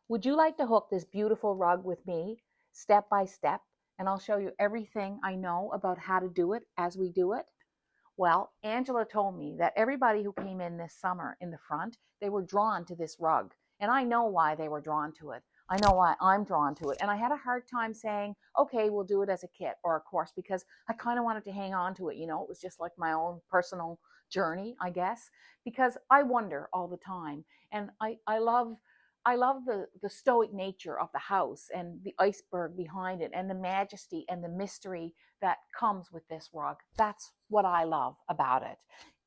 Would you like to hook this beautiful rug with me step by step? And I'll show you everything I know about how to do it as we do it. Well, Angela told me that everybody who came in this summer in the front, they were drawn to this rug. And I know why they were drawn to it. I know why I'm drawn to it. And I had a hard time saying, okay, we'll do it as a kit or a course, because I kind of wanted to hang on to it. You know, it was just like my own personal journey, I guess, because I wonder all the time. And I love the stoic nature of the house and the iceberg behind it and the majesty and the mystery that comes with this rug. That's what I love about it.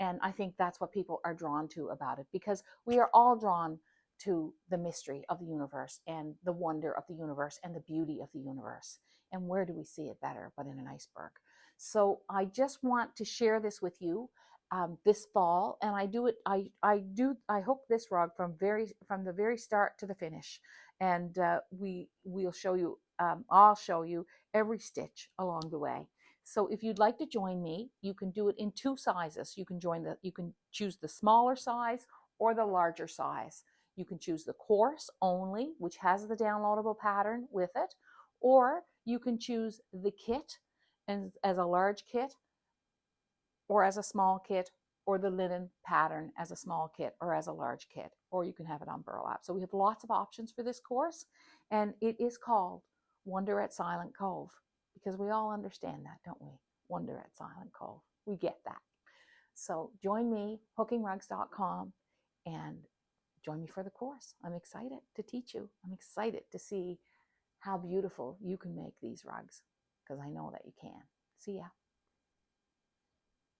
And I think that's what people are drawn to about it, because we are all drawn to the mystery of the universe and the wonder of the universe and the beauty of the universe. And where do we see it better but in an iceberg? So I just want to share this with you this fall, and I do it. I hook this rug from the very start to the finish, and we'll show you. I'll show you every stitch along the way. So if you'd like to join me, you can do it in two sizes. You can choose the smaller size or the larger size. You can choose the course only, which has the downloadable pattern with it, or you can choose the kit and as a large kit or as a small kit, or the linen pattern as a small kit or as a large kit, or you can have it on burlap. So we have lots of options for this course, and it is called Wonder at Silent Cove, because we all understand that, don't we? Wonder at Silent Cove. We get that. So join me, hookingrugs.com, and join me for the course. I'm excited to teach you. I'm excited to see how beautiful you can make these rugs, because I know that you can. See ya.